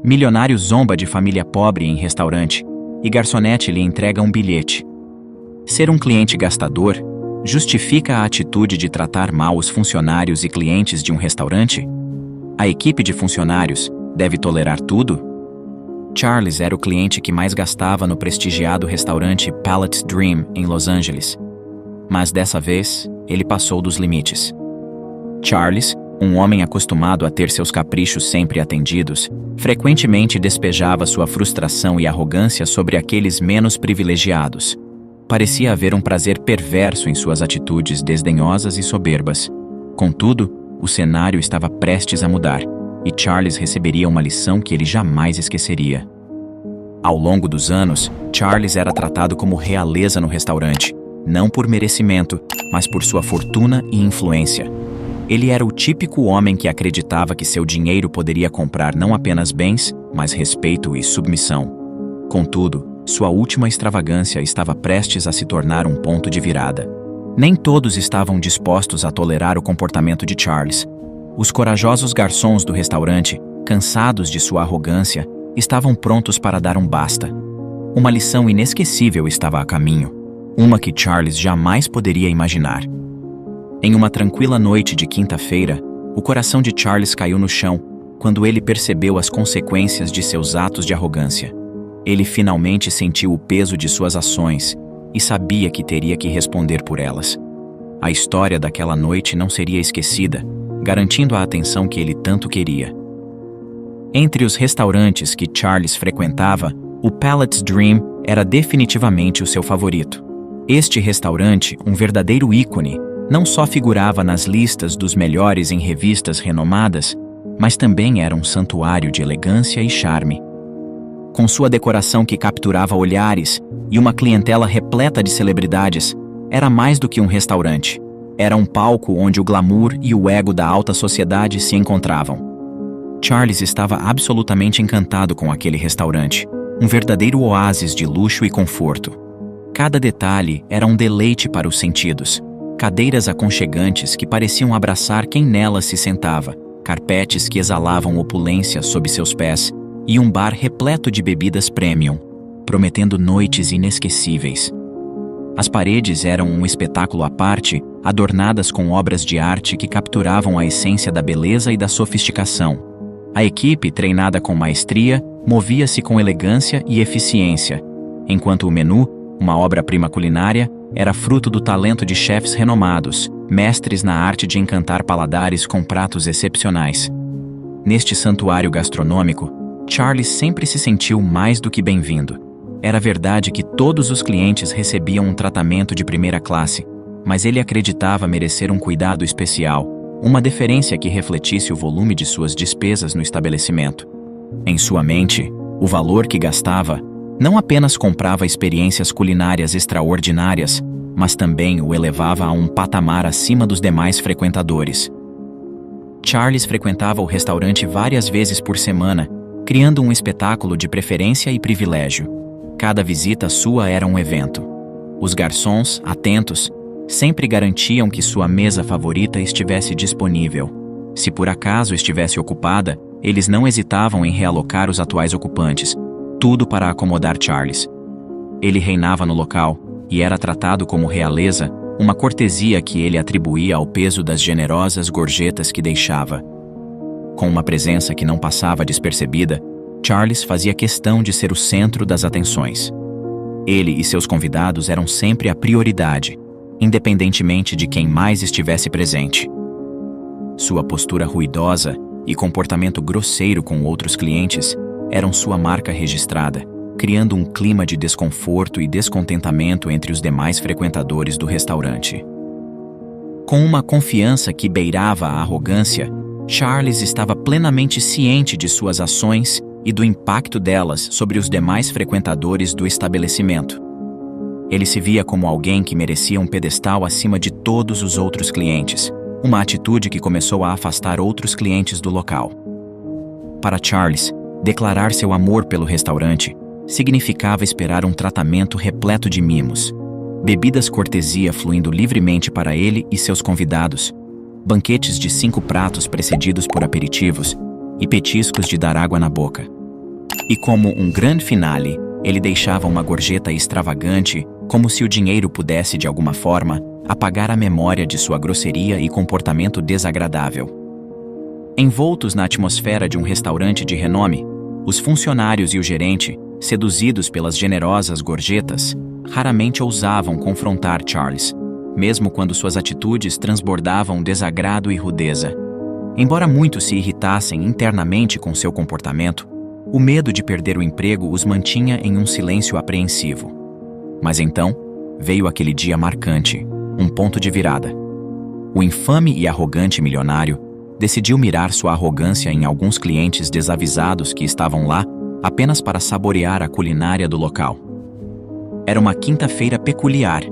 Milionário zomba de família pobre em restaurante e garçonete lhe entrega um bilhete. Ser um cliente gastador justifica a atitude de tratar mal os funcionários e clientes de um restaurante? A equipe de funcionários deve tolerar tudo? Charles era o cliente que mais gastava no prestigiado restaurante Palace Dream em Los Angeles. Mas dessa vez, ele passou dos limites. Charles, um homem acostumado a ter seus caprichos sempre atendidos, frequentemente despejava sua frustração e arrogância sobre aqueles menos privilegiados. Parecia haver um prazer perverso em suas atitudes desdenhosas e soberbas. Contudo, o cenário estava prestes a mudar, e Charles receberia uma lição que ele jamais esqueceria. Ao longo dos anos, Charles era tratado como realeza no restaurante, não por merecimento, mas por sua fortuna e influência. Ele era o típico homem que acreditava que seu dinheiro poderia comprar não apenas bens, mas respeito e submissão. Contudo, sua última extravagância estava prestes a se tornar um ponto de virada. Nem todos estavam dispostos a tolerar o comportamento de Charles. Os corajosos garçons do restaurante, cansados de sua arrogância, estavam prontos para dar um basta. Uma lição inesquecível estava a caminho, uma que Charles jamais poderia imaginar. Em uma tranquila noite de quinta-feira, o coração de Charles caiu no chão quando ele percebeu as consequências de seus atos de arrogância. Ele finalmente sentiu o peso de suas ações e sabia que teria que responder por elas. A história daquela noite não seria esquecida, garantindo a atenção que ele tanto queria. Entre os restaurantes que Charles frequentava, o Palace Dream era definitivamente o seu favorito. Este restaurante, um verdadeiro ícone, não só figurava nas listas dos melhores em revistas renomadas, mas também era um santuário de elegância e charme. Com sua decoração que capturava olhares e uma clientela repleta de celebridades, era mais do que um restaurante. Era um palco onde o glamour e o ego da alta sociedade se encontravam. Charles estava absolutamente encantado com aquele restaurante, um verdadeiro oásis de luxo e conforto. Cada detalhe era um deleite para os sentidos. Cadeiras aconchegantes que pareciam abraçar quem nelas se sentava, carpetes que exalavam opulência sob seus pés e um bar repleto de bebidas premium, prometendo noites inesquecíveis. As paredes eram um espetáculo à parte, adornadas com obras de arte que capturavam a essência da beleza e da sofisticação. A equipe, treinada com maestria, movia-se com elegância e eficiência, enquanto o menu, uma obra-prima culinária, era fruto do talento de chefes renomados, mestres na arte de encantar paladares com pratos excepcionais. Neste santuário gastronômico, Charles sempre se sentiu mais do que bem-vindo. Era verdade que todos os clientes recebiam um tratamento de primeira classe, mas ele acreditava merecer um cuidado especial, uma deferência que refletisse o volume de suas despesas no estabelecimento. Em sua mente, o valor que gastava não apenas comprava experiências culinárias extraordinárias, mas também o elevava a um patamar acima dos demais frequentadores. Charles frequentava o restaurante várias vezes por semana, criando um espetáculo de preferência e privilégio. Cada visita sua era um evento. Os garçons, atentos, sempre garantiam que sua mesa favorita estivesse disponível. Se por acaso estivesse ocupada, eles não hesitavam em realocar os atuais ocupantes, tudo para acomodar Charles. Ele reinava no local e era tratado como realeza, uma cortesia que ele atribuía ao peso das generosas gorjetas que deixava. Com uma presença que não passava despercebida, Charles fazia questão de ser o centro das atenções. Ele e seus convidados eram sempre a prioridade, independentemente de quem mais estivesse presente. Sua postura ruidosa e comportamento grosseiro com outros clientes eram sua marca registrada, criando um clima de desconforto e descontentamento entre os demais frequentadores do restaurante. Com uma confiança que beirava a arrogância, Charles estava plenamente ciente de suas ações e do impacto delas sobre os demais frequentadores do estabelecimento. Ele se via como alguém que merecia um pedestal acima de todos os outros clientes, uma atitude que começou a afastar outros clientes do local. Para Charles, declarar seu amor pelo restaurante significava esperar um tratamento repleto de mimos, bebidas cortesia fluindo livremente para ele e seus convidados, banquetes de 5 pratos precedidos por aperitivos e petiscos de dar água na boca. E como um grande finale, ele deixava uma gorjeta extravagante, como se o dinheiro pudesse, de alguma forma, apagar a memória de sua grosseria e comportamento desagradável. Envoltos na atmosfera de um restaurante de renome, os funcionários e o gerente, seduzidos pelas generosas gorjetas, raramente ousavam confrontar Charles, mesmo quando suas atitudes transbordavam desagrado e rudeza. Embora muitos se irritassem internamente com seu comportamento, o medo de perder o emprego os mantinha em um silêncio apreensivo. Mas então, veio aquele dia marcante, um ponto de virada. O infame e arrogante milionário decidiu mirar sua arrogância em alguns clientes desavisados que estavam lá apenas para saborear a culinária do local. Era uma quinta-feira peculiar,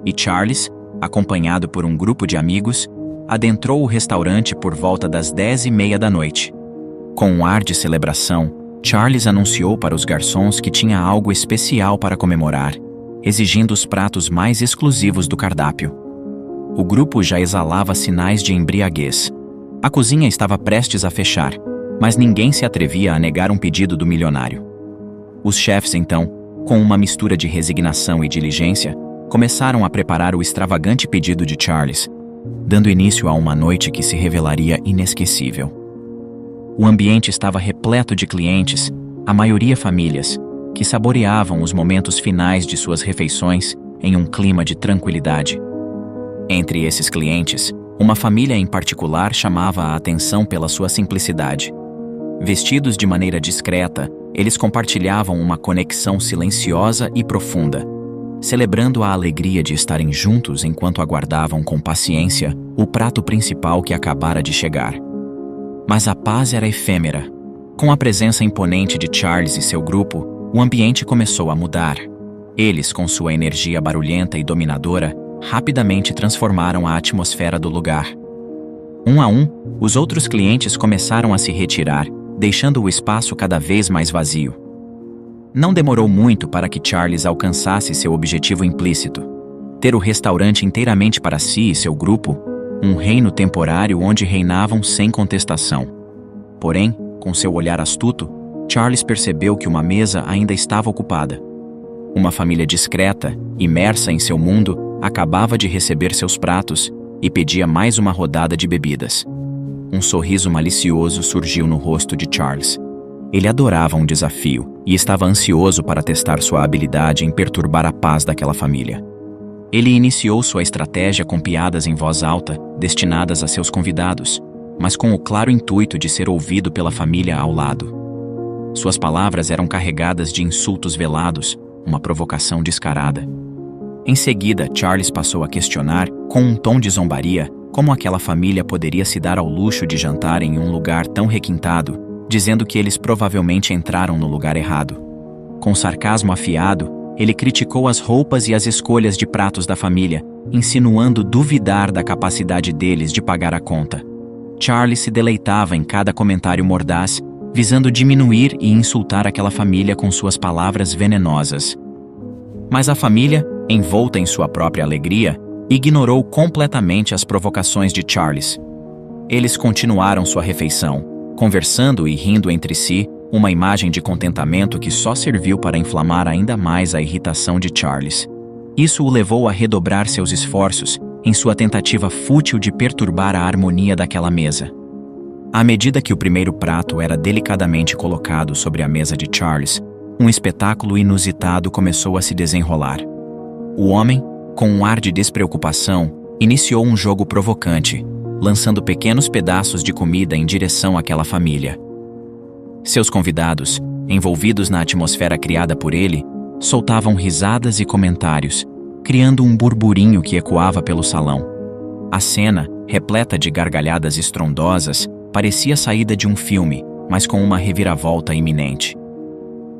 e Charles, acompanhado por um grupo de amigos, adentrou o restaurante por volta das 10h30 da noite. Com um ar de celebração, Charles anunciou para os garçons que tinha algo especial para comemorar, exigindo os pratos mais exclusivos do cardápio. O grupo já exalava sinais de embriaguez. A cozinha estava prestes a fechar, mas ninguém se atrevia a negar um pedido do milionário. Os chefes, então, com uma mistura de resignação e diligência, começaram a preparar o extravagante pedido de Charles, dando início a uma noite que se revelaria inesquecível. O ambiente estava repleto de clientes, a maioria famílias, que saboreavam os momentos finais de suas refeições em um clima de tranquilidade. Entre esses clientes, uma família em particular chamava a atenção pela sua simplicidade. Vestidos de maneira discreta, eles compartilhavam uma conexão silenciosa e profunda, celebrando a alegria de estarem juntos enquanto aguardavam com paciência o prato principal que acabara de chegar. Mas a paz era efêmera. Com a presença imponente de Charles e seu grupo, o ambiente começou a mudar. Eles, com sua energia barulhenta e dominadora, rapidamente transformaram a atmosfera do lugar. Um a um, os outros clientes começaram a se retirar, deixando o espaço cada vez mais vazio. Não demorou muito para que Charles alcançasse seu objetivo implícito: ter o restaurante inteiramente para si e seu grupo, um reino temporário onde reinavam sem contestação. Porém, com seu olhar astuto, Charles percebeu que uma mesa ainda estava ocupada. Uma família discreta, imersa em seu mundo, acabava de receber seus pratos e pedia mais uma rodada de bebidas. Um sorriso malicioso surgiu no rosto de Charles. Ele adorava um desafio e estava ansioso para testar sua habilidade em perturbar a paz daquela família. Ele iniciou sua estratégia com piadas em voz alta, destinadas a seus convidados, mas com o claro intuito de ser ouvido pela família ao lado. Suas palavras eram carregadas de insultos velados, uma provocação descarada. Em seguida, Charles passou a questionar, com um tom de zombaria, como aquela família poderia se dar ao luxo de jantar em um lugar tão requintado, dizendo que eles provavelmente entraram no lugar errado. Com sarcasmo afiado, ele criticou as roupas e as escolhas de pratos da família, insinuando duvidar da capacidade deles de pagar a conta. Charles se deleitava em cada comentário mordaz, visando diminuir e insultar aquela família com suas palavras venenosas. Mas a família, envolta em sua própria alegria, ignorou completamente as provocações de Charles. Eles continuaram sua refeição, conversando e rindo entre si, uma imagem de contentamento que só serviu para inflamar ainda mais a irritação de Charles. Isso o levou a redobrar seus esforços em sua tentativa fútil de perturbar a harmonia daquela mesa. À medida que o primeiro prato era delicadamente colocado sobre a mesa de Charles, um espetáculo inusitado começou a se desenrolar. O homem, com um ar de despreocupação, iniciou um jogo provocante, lançando pequenos pedaços de comida em direção àquela família. Seus convidados, envolvidos na atmosfera criada por ele, soltavam risadas e comentários, criando um burburinho que ecoava pelo salão. A cena, repleta de gargalhadas estrondosas, parecia saída de um filme, mas com uma reviravolta iminente.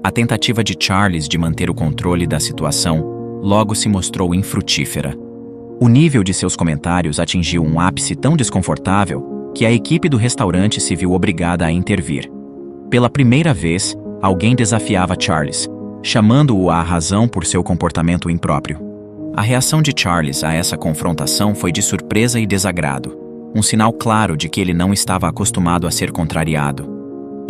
A tentativa de Charles de manter o controle da situação logo se mostrou infrutífera. O nível de seus comentários atingiu um ápice tão desconfortável que a equipe do restaurante se viu obrigada a intervir. Pela primeira vez, alguém desafiava Charles, chamando-o à razão por seu comportamento impróprio. A reação de Charles a essa confrontação foi de surpresa e desagrado, um sinal claro de que ele não estava acostumado a ser contrariado.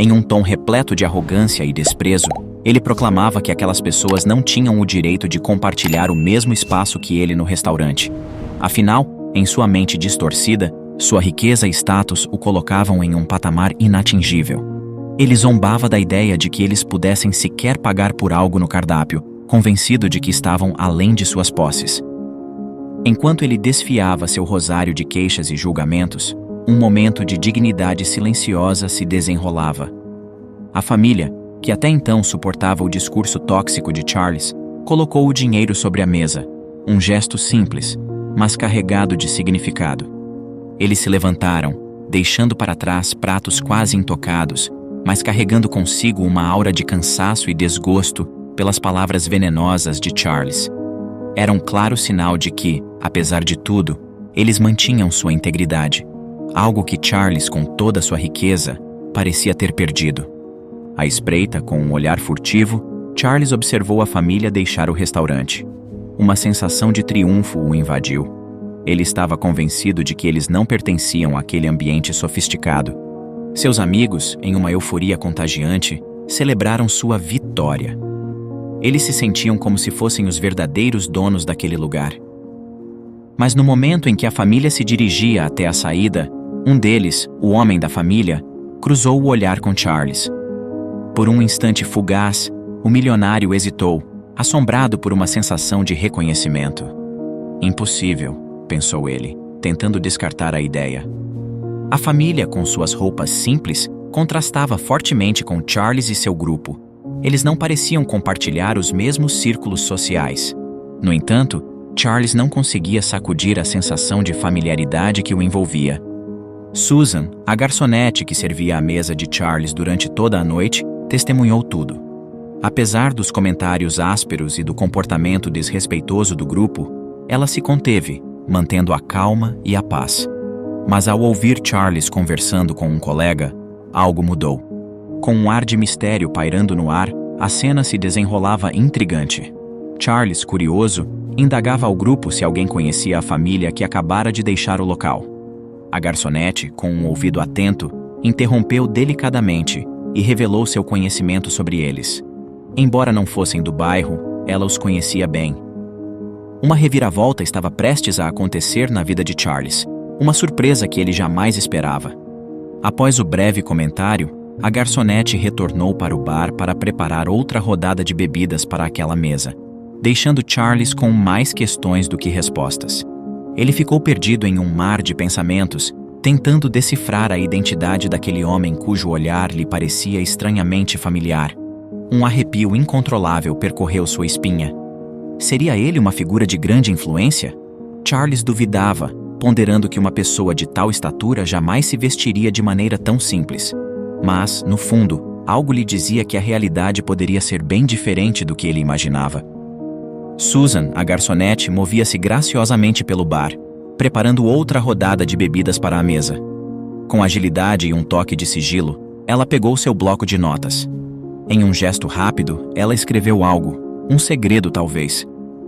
Em um tom repleto de arrogância e desprezo, ele proclamava que aquelas pessoas não tinham o direito de compartilhar o mesmo espaço que ele no restaurante. Afinal, em sua mente distorcida, sua riqueza e status o colocavam em um patamar inatingível. Ele zombava da ideia de que eles pudessem sequer pagar por algo no cardápio, convencido de que estavam além de suas posses. Enquanto ele desfiava seu rosário de queixas e julgamentos, um momento de dignidade silenciosa se desenrolava. A família, que até então suportava o discurso tóxico de Charles, colocou o dinheiro sobre a mesa, um gesto simples, mas carregado de significado. Eles se levantaram, deixando para trás pratos quase intocados, mas carregando consigo uma aura de cansaço e desgosto pelas palavras venenosas de Charles. Era um claro sinal de que, apesar de tudo, eles mantinham sua integridade, algo que Charles, com toda sua riqueza, parecia ter perdido. À espreita, com um olhar furtivo, Charles observou a família deixar o restaurante. Uma sensação de triunfo o invadiu. Ele estava convencido de que eles não pertenciam àquele ambiente sofisticado. Seus amigos, em uma euforia contagiante, celebraram sua vitória. Eles se sentiam como se fossem os verdadeiros donos daquele lugar. Mas no momento em que a família se dirigia até a saída, um deles, o homem da família, cruzou o olhar com Charles. Por um instante fugaz, o milionário hesitou, assombrado por uma sensação de reconhecimento. Impossível, pensou ele, tentando descartar a ideia. A família, com suas roupas simples, contrastava fortemente com Charles e seu grupo. Eles não pareciam compartilhar os mesmos círculos sociais. No entanto, Charles não conseguia sacudir a sensação de familiaridade que o envolvia. Susan, a garçonete que servia à mesa de Charles durante toda a noite, testemunhou tudo. Apesar dos comentários ásperos e do comportamento desrespeitoso do grupo, ela se conteve, mantendo a calma e a paz. Mas ao ouvir Charles conversando com um colega, algo mudou. Com um ar de mistério pairando no ar, a cena se desenrolava intrigante. Charles, curioso, indagava ao grupo se alguém conhecia a família que acabara de deixar o local. A garçonete, com um ouvido atento, interrompeu delicadamente e revelou seu conhecimento sobre eles. Embora não fossem do bairro, ela os conhecia bem. Uma reviravolta estava prestes a acontecer na vida de Charles, uma surpresa que ele jamais esperava. Após o breve comentário, a garçonete retornou para o bar para preparar outra rodada de bebidas para aquela mesa, deixando Charles com mais questões do que respostas. Ele ficou perdido em um mar de pensamentos, tentando decifrar a identidade daquele homem cujo olhar lhe parecia estranhamente familiar. Um arrepio incontrolável percorreu sua espinha. Seria ele uma figura de grande influência? Charles duvidava, ponderando que uma pessoa de tal estatura jamais se vestiria de maneira tão simples. Mas, no fundo, algo lhe dizia que a realidade poderia ser bem diferente do que ele imaginava. Susan, a garçonete, movia-se graciosamente pelo bar, preparando outra rodada de bebidas para a mesa. Com agilidade e um toque de sigilo, ela pegou seu bloco de notas. Em um gesto rápido, ela escreveu algo, um segredo talvez,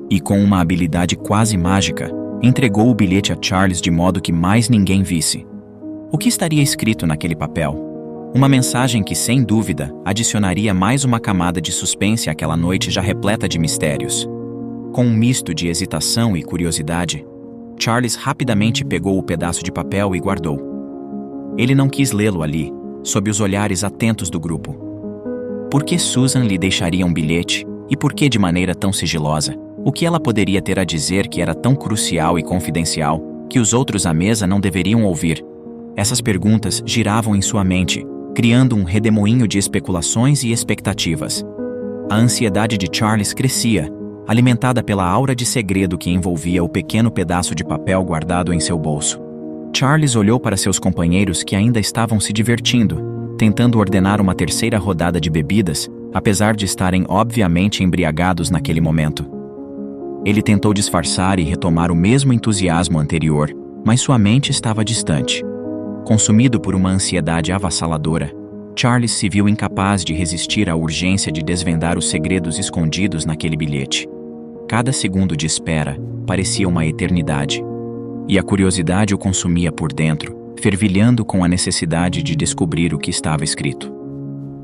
e com uma habilidade quase mágica, entregou o bilhete a Charles de modo que mais ninguém visse. O que estaria escrito naquele papel? Uma mensagem que, sem dúvida, adicionaria mais uma camada de suspense àquela noite já repleta de mistérios. Com um misto de hesitação e curiosidade, Charles rapidamente pegou o pedaço de papel e guardou. Ele não quis lê-lo ali, sob os olhares atentos do grupo. Por que Susan lhe deixaria um bilhete, e por que de maneira tão sigilosa? O que ela poderia ter a dizer que era tão crucial e confidencial, que os outros à mesa não deveriam ouvir? Essas perguntas giravam em sua mente, criando um redemoinho de especulações e expectativas. A ansiedade de Charles crescia, alimentada pela aura de segredo que envolvia o pequeno pedaço de papel guardado em seu bolso. Charles olhou para seus companheiros que ainda estavam se divertindo, tentando ordenar uma terceira rodada de bebidas, apesar de estarem obviamente embriagados naquele momento. Ele tentou disfarçar e retomar o mesmo entusiasmo anterior, mas sua mente estava distante. Consumido por uma ansiedade avassaladora, Charles se viu incapaz de resistir à urgência de desvendar os segredos escondidos naquele bilhete. Cada segundo de espera parecia uma eternidade, e a curiosidade o consumia por dentro, fervilhando com a necessidade de descobrir o que estava escrito.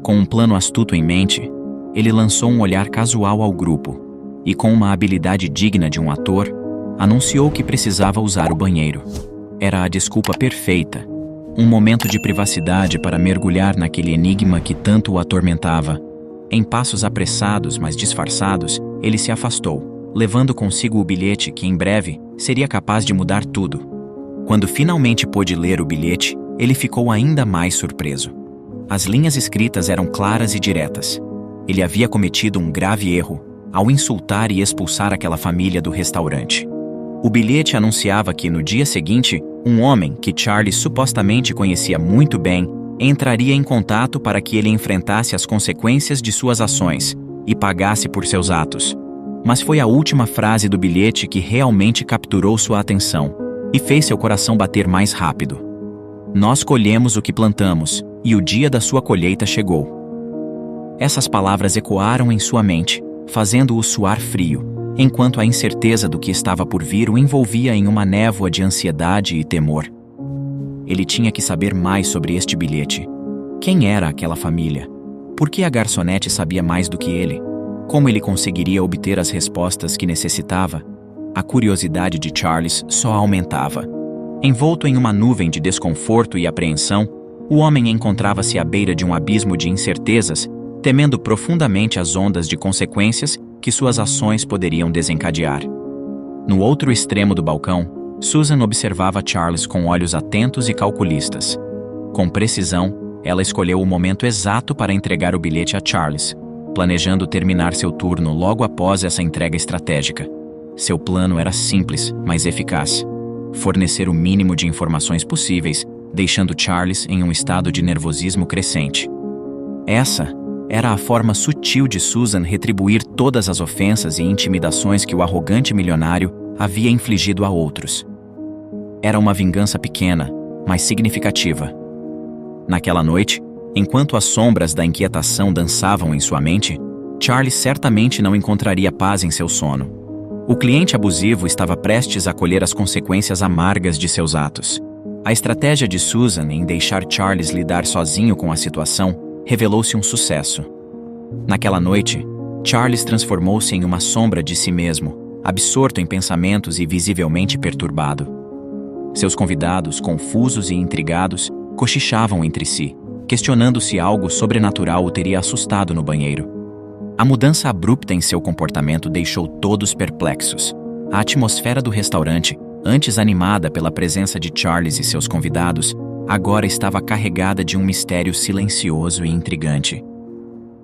Com um plano astuto em mente, ele lançou um olhar casual ao grupo e, com uma habilidade digna de um ator, anunciou que precisava usar o banheiro. Era a desculpa perfeita, um momento de privacidade para mergulhar naquele enigma que tanto o atormentava. Em passos apressados, mas disfarçados, ele se afastou, levando consigo o bilhete que, em breve, seria capaz de mudar tudo. Quando finalmente pôde ler o bilhete, ele ficou ainda mais surpreso. As linhas escritas eram claras e diretas. Ele havia cometido um grave erro ao insultar e expulsar aquela família do restaurante. O bilhete anunciava que, no dia seguinte, um homem que Charles supostamente conhecia muito bem entraria em contato para que ele enfrentasse as consequências de suas ações e pagasse por seus atos. Mas foi a última frase do bilhete que realmente capturou sua atenção e fez seu coração bater mais rápido. Nós colhemos o que plantamos, e o dia da sua colheita chegou. Essas palavras ecoaram em sua mente, fazendo-o suar frio, enquanto a incerteza do que estava por vir o envolvia em uma névoa de ansiedade e temor. Ele tinha que saber mais sobre este bilhete. Quem era aquela família? Por que a garçonete sabia mais do que ele? Como ele conseguiria obter as respostas que necessitava? A curiosidade de Charles só aumentava. Envolto em uma nuvem de desconforto e apreensão, o homem encontrava-se à beira de um abismo de incertezas, temendo profundamente as ondas de consequências que suas ações poderiam desencadear. No outro extremo do balcão, Susan observava Charles com olhos atentos e calculistas. Com precisão, ela escolheu o momento exato para entregar o bilhete a Charles, planejando terminar seu turno logo após essa entrega estratégica. Seu plano era simples, mas eficaz: fornecer o mínimo de informações possíveis, deixando Charles em um estado de nervosismo crescente. Essa era a forma sutil de Susan retribuir todas as ofensas e intimidações que o arrogante milionário havia infligido a outros. Era uma vingança pequena, mas significativa. Naquela noite, enquanto as sombras da inquietação dançavam em sua mente, Charles certamente não encontraria paz em seu sono. O cliente abusivo estava prestes a colher as consequências amargas de seus atos. A estratégia de Susan em deixar Charles lidar sozinho com a situação revelou-se um sucesso. Naquela noite, Charles transformou-se em uma sombra de si mesmo, absorto em pensamentos e visivelmente perturbado. Seus convidados, confusos e intrigados, cochichavam entre si, questionando se algo sobrenatural o teria assustado no banheiro. A mudança abrupta em seu comportamento deixou todos perplexos. A atmosfera do restaurante, antes animada pela presença de Charles e seus convidados, agora estava carregada de um mistério silencioso e intrigante.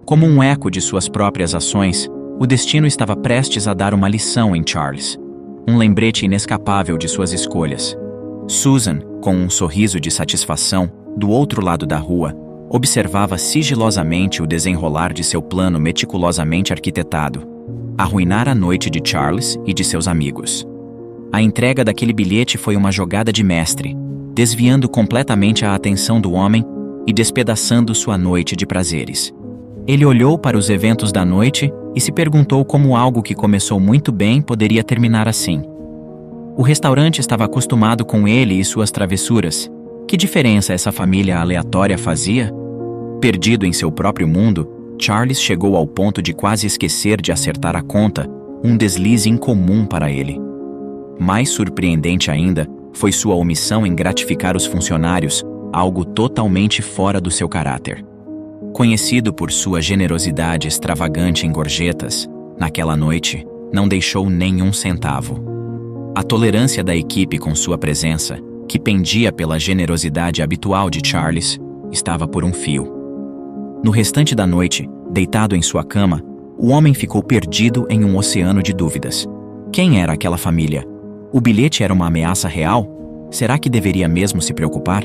Como um eco de suas próprias ações, o destino estava prestes a dar uma lição em Charles. Um lembrete inescapável de suas escolhas. Susan, com um sorriso de satisfação, do outro lado da rua, observava sigilosamente o desenrolar de seu plano meticulosamente arquitetado: arruinar a noite de Charles e de seus amigos. A entrega daquele bilhete foi uma jogada de mestre, desviando completamente a atenção do homem e despedaçando sua noite de prazeres. Ele olhou para os eventos da noite e se perguntou como algo que começou muito bem poderia terminar assim. O restaurante estava acostumado com ele e suas travessuras. Que diferença essa família aleatória fazia? Perdido em seu próprio mundo, Charles chegou ao ponto de quase esquecer de acertar a conta, um deslize incomum para ele. Mais surpreendente ainda foi sua omissão em gratificar os funcionários, algo totalmente fora do seu caráter. Conhecido por sua generosidade extravagante em gorjetas, naquela noite não deixou nenhum centavo. A tolerância da equipe com sua presença, que pendia pela generosidade habitual de Charles, estava por um fio. No restante da noite, deitado em sua cama, o homem ficou perdido em um oceano de dúvidas. Quem era aquela família? O bilhete era uma ameaça real? Será que deveria mesmo se preocupar?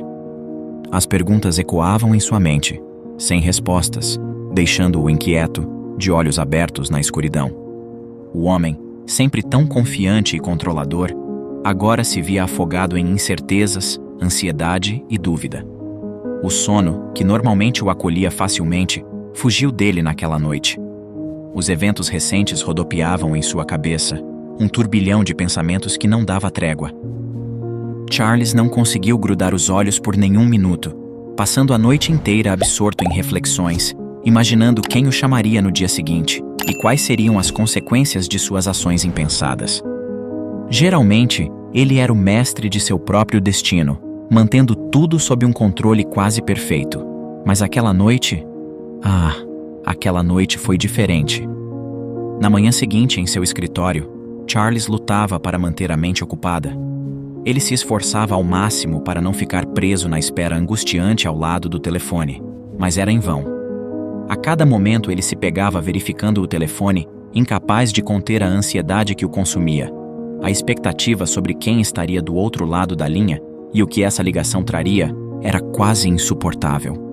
As perguntas ecoavam em sua mente, sem respostas, deixando-o inquieto, de olhos abertos na escuridão. O homem, sempre tão confiante e controlador, agora se via afogado em incertezas, ansiedade e dúvida. O sono, que normalmente o acolhia facilmente, fugiu dele naquela noite. Os eventos recentes rodopiavam em sua cabeça, um turbilhão de pensamentos que não dava trégua. Charles não conseguiu grudar os olhos por nenhum minuto. passando a noite inteira absorto em reflexões, imaginando quem o chamaria no dia seguinte e quais seriam as consequências de suas ações impensadas. Geralmente, ele era o mestre de seu próprio destino, mantendo tudo sob um controle quase perfeito. Mas aquela noite... aquela noite foi diferente. Na manhã seguinte, em seu escritório, Charles lutava para manter a mente ocupada. Ele se esforçava ao máximo para não ficar preso na espera angustiante ao lado do telefone, mas era em vão. A cada momento ele se pegava verificando o telefone, incapaz de conter a ansiedade que o consumia. A expectativa sobre quem estaria do outro lado da linha e o que essa ligação traria era quase insuportável.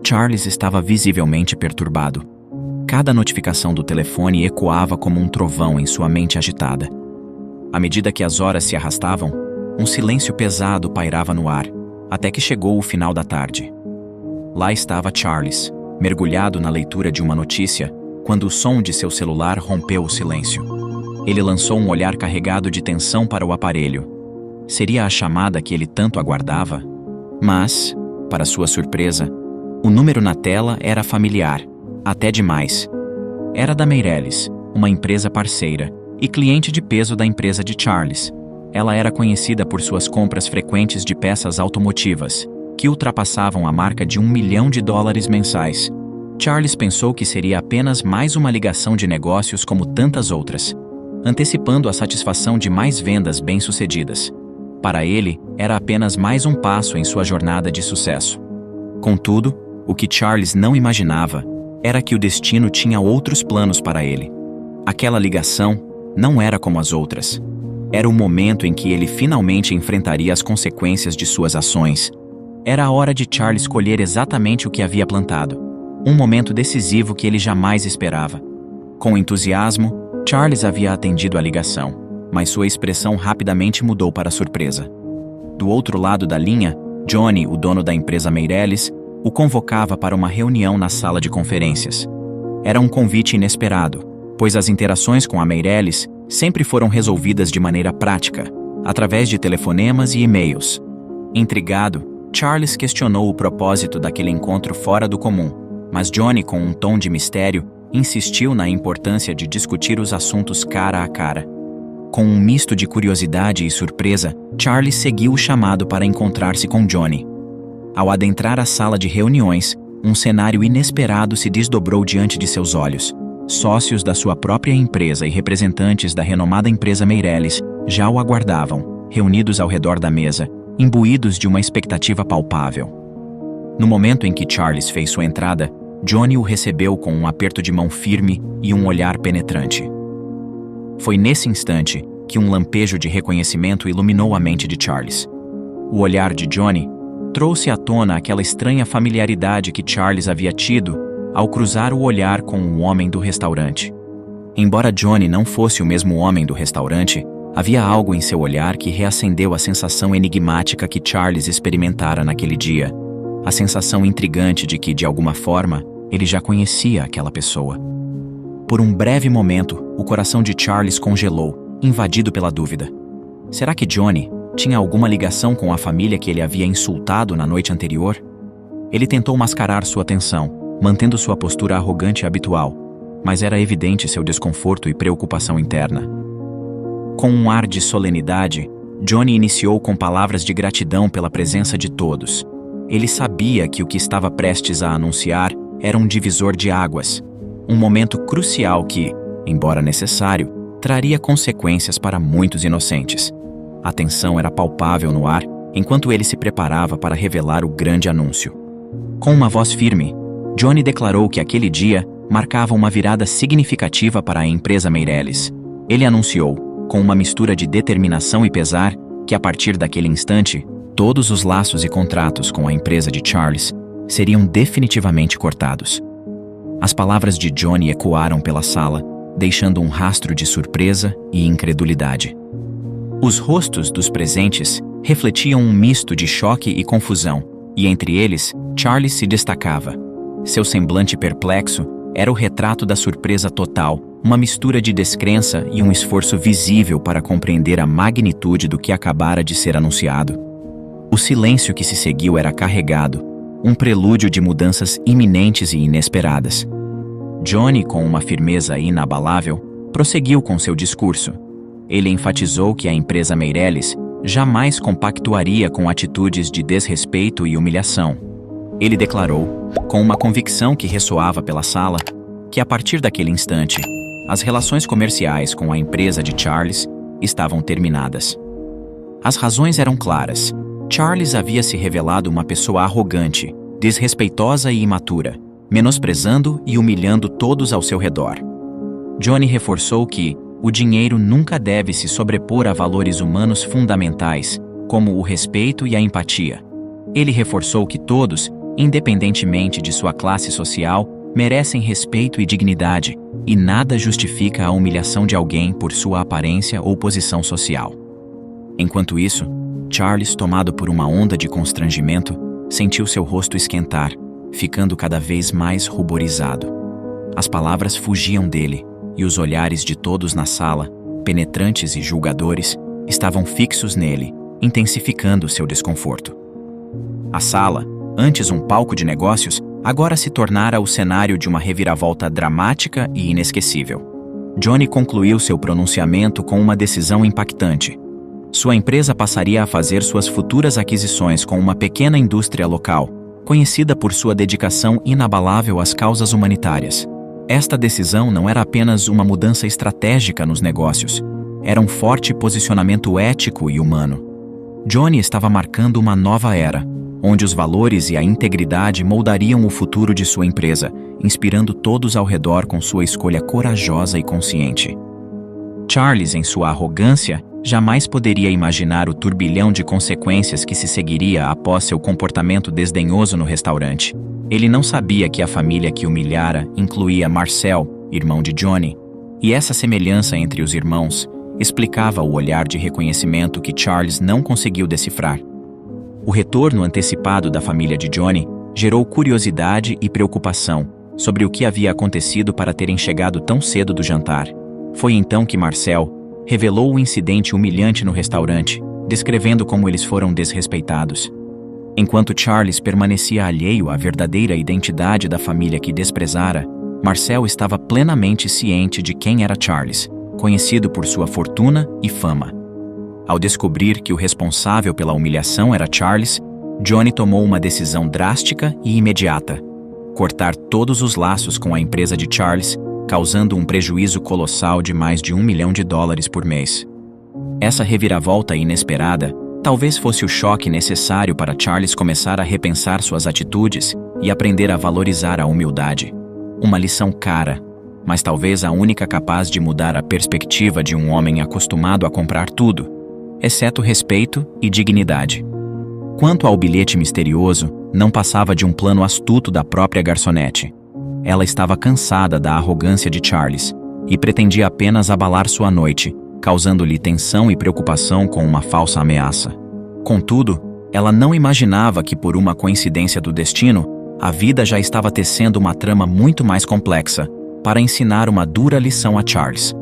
Charles estava visivelmente perturbado. Cada notificação do telefone ecoava como um trovão em sua mente agitada. À medida que as horas se arrastavam, um silêncio pesado pairava no ar, até que chegou o final da tarde. Lá estava Charles, mergulhado na leitura de uma notícia, quando o som de seu celular rompeu o silêncio. Ele lançou um olhar carregado de tensão para o aparelho. Seria a chamada que ele tanto aguardava? Mas, para sua surpresa, o número na tela era familiar, até demais. Era da Meirelles, uma empresa parceira, e cliente de peso da empresa de Charles. Ela era conhecida por suas compras frequentes de peças automotivas, que ultrapassavam a marca de $1 milhão mensais. Charles pensou que seria apenas mais uma ligação de negócios como tantas outras, antecipando a satisfação de mais vendas bem-sucedidas. Para ele, era apenas mais um passo em sua jornada de sucesso. Contudo, o que Charles não imaginava era que o destino tinha outros planos para ele. Aquela ligação não era como as outras. Era o momento em que ele finalmente enfrentaria as consequências de suas ações. Era a hora de Charles colher exatamente o que havia plantado. Um momento decisivo que ele jamais esperava. Com entusiasmo, Charles havia atendido a ligação, mas sua expressão rapidamente mudou para surpresa. Do outro lado da linha, Johnny, o dono da empresa Meirelles, o convocava para uma reunião na sala de conferências. Era um convite inesperado, pois as interações com a Meirelles sempre foram resolvidas de maneira prática, através de telefonemas e e-mails. Intrigado, Charles questionou o propósito daquele encontro fora do comum, mas Johnny, com um tom de mistério, insistiu na importância de discutir os assuntos cara a cara. Com um misto de curiosidade e surpresa, Charles seguiu o chamado para encontrar-se com Johnny. Ao adentrar a sala de reuniões, um cenário inesperado se desdobrou diante de seus olhos. Sócios da sua própria empresa e representantes da renomada empresa Meirelles já o aguardavam, reunidos ao redor da mesa, imbuídos de uma expectativa palpável. No momento em que Charles fez sua entrada, Johnny o recebeu com um aperto de mão firme e um olhar penetrante. Foi nesse instante que um lampejo de reconhecimento iluminou a mente de Charles. O olhar de Johnny trouxe à tona aquela estranha familiaridade que Charles havia tido ao cruzar o olhar com o homem do restaurante. Embora Johnny não fosse o mesmo homem do restaurante, havia algo em seu olhar que reacendeu a sensação enigmática que Charles experimentara naquele dia. A sensação intrigante de que, de alguma forma, ele já conhecia aquela pessoa. Por um breve momento, o coração de Charles congelou, invadido pela dúvida. Será que Johnny tinha alguma ligação com a família que ele havia insultado na noite anterior? Ele tentou mascarar sua tensão, mantendo sua postura arrogante e habitual, mas era evidente seu desconforto e preocupação interna. Com um ar de solenidade, Johnny iniciou com palavras de gratidão pela presença de todos. Ele sabia que o que estava prestes a anunciar era um divisor de águas, um momento crucial que, embora necessário, traria consequências para muitos inocentes. A tensão era palpável no ar enquanto ele se preparava para revelar o grande anúncio. Com uma voz firme, Johnny declarou que aquele dia marcava uma virada significativa para a empresa Meirelles. Ele anunciou, com uma mistura de determinação e pesar, que a partir daquele instante, todos os laços e contratos com a empresa de Charles seriam definitivamente cortados. As palavras de Johnny ecoaram pela sala, deixando um rastro de surpresa e incredulidade. Os rostos dos presentes refletiam um misto de choque e confusão, e entre eles, Charles se destacava. Seu semblante perplexo era o retrato da surpresa total, uma mistura de descrença e um esforço visível para compreender a magnitude do que acabara de ser anunciado. O silêncio que se seguiu era carregado, um prelúdio de mudanças iminentes e inesperadas. Johnny, com uma firmeza inabalável, prosseguiu com seu discurso. Ele enfatizou que a empresa Meirelles jamais compactuaria com atitudes de desrespeito e humilhação. Ele declarou, com uma convicção que ressoava pela sala, que a partir daquele instante, as relações comerciais com a empresa de Charles estavam terminadas. As razões eram claras. Charles havia se revelado uma pessoa arrogante, desrespeitosa e imatura, menosprezando e humilhando todos ao seu redor. Johnny reforçou que o dinheiro nunca deve se sobrepor a valores humanos fundamentais, como o respeito e a empatia. Ele reforçou que todos, independentemente de sua classe social, merecem respeito e dignidade, e nada justifica a humilhação de alguém por sua aparência ou posição social. Enquanto isso, Charles, tomado por uma onda de constrangimento, sentiu seu rosto esquentar, ficando cada vez mais ruborizado. As palavras fugiam dele, e os olhares de todos na sala, penetrantes e julgadores, estavam fixos nele, intensificando seu desconforto. A sala, antes um palco de negócios, agora se tornara o cenário de uma reviravolta dramática e inesquecível. Johnny concluiu seu pronunciamento com uma decisão impactante. Sua empresa passaria a fazer suas futuras aquisições com uma pequena indústria local, conhecida por sua dedicação inabalável às causas humanitárias. Esta decisão não era apenas uma mudança estratégica nos negócios, era um forte posicionamento ético e humano. Johnny estava marcando uma nova era, onde os valores e a integridade moldariam o futuro de sua empresa, inspirando todos ao redor com sua escolha corajosa e consciente. Charles, em sua arrogância, jamais poderia imaginar o turbilhão de consequências que se seguiria após seu comportamento desdenhoso no restaurante. Ele não sabia que a família que humilhara incluía Marcel, irmão de Johnny, e essa semelhança entre os irmãos explicava o olhar de reconhecimento que Charles não conseguiu decifrar. O retorno antecipado da família de Johnny gerou curiosidade e preocupação sobre o que havia acontecido para terem chegado tão cedo do jantar. Foi então que Marcel revelou o incidente humilhante no restaurante, descrevendo como eles foram desrespeitados. Enquanto Charles permanecia alheio à verdadeira identidade da família que desprezara, Marcel estava plenamente ciente de quem era Charles, conhecido por sua fortuna e fama. Ao descobrir que o responsável pela humilhação era Charles, Johnny tomou uma decisão drástica e imediata: cortar todos os laços com a empresa de Charles, causando um prejuízo colossal de mais de $1 milhão por mês. Essa reviravolta inesperada talvez fosse o choque necessário para Charles começar a repensar suas atitudes e aprender a valorizar a humildade. Uma lição cara, mas talvez a única capaz de mudar a perspectiva de um homem acostumado a comprar tudo, exceto respeito e dignidade. Quanto ao bilhete misterioso, não passava de um plano astuto da própria garçonete. Ela estava cansada da arrogância de Charles e pretendia apenas abalar sua noite, causando-lhe tensão e preocupação com uma falsa ameaça. Contudo, ela não imaginava que, por uma coincidência do destino, a vida já estava tecendo uma trama muito mais complexa para ensinar uma dura lição a Charles.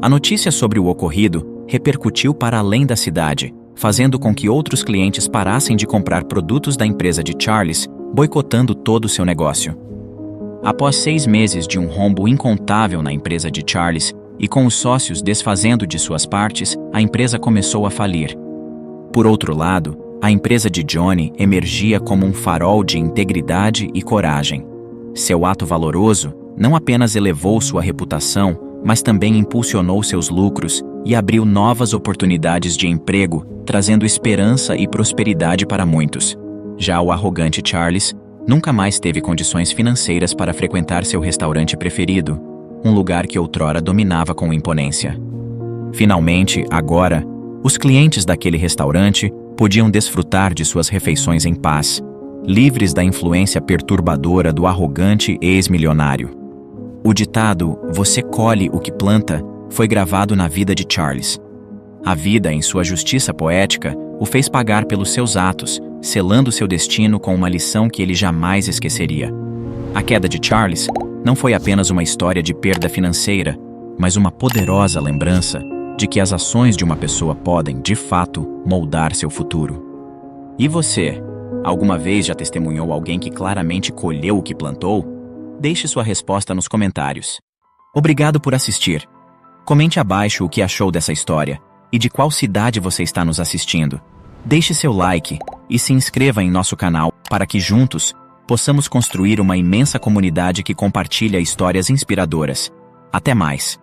A notícia sobre o ocorrido repercutiu para além da cidade, fazendo com que outros clientes parassem de comprar produtos da empresa de Charles, boicotando todo o seu negócio. Após 6 meses de um rombo incontável na empresa de Charles e com os sócios desfazendo de suas partes, a empresa começou a falir. Por outro lado, a empresa de Johnny emergia como um farol de integridade e coragem. Seu ato valoroso não apenas elevou sua reputação, mas também impulsionou seus lucros e abriu novas oportunidades de emprego, trazendo esperança e prosperidade para muitos. Já o arrogante Charles nunca mais teve condições financeiras para frequentar seu restaurante preferido, um lugar que outrora dominava com imponência. Finalmente, agora, os clientes daquele restaurante podiam desfrutar de suas refeições em paz, livres da influência perturbadora do arrogante ex-milionário. O ditado "você colhe o que planta" foi gravado na vida de Charles. A vida, em sua justiça poética, o fez pagar pelos seus atos, selando seu destino com uma lição que ele jamais esqueceria. A queda de Charles não foi apenas uma história de perda financeira, mas uma poderosa lembrança de que as ações de uma pessoa podem, de fato, moldar seu futuro. E você? Alguma vez já testemunhou alguém que claramente colheu o que plantou? Deixe sua resposta nos comentários. Obrigado por assistir. Comente abaixo o que achou dessa história e de qual cidade você está nos assistindo. Deixe seu like e se inscreva em nosso canal para que juntos possamos construir uma imensa comunidade que compartilha histórias inspiradoras. Até mais!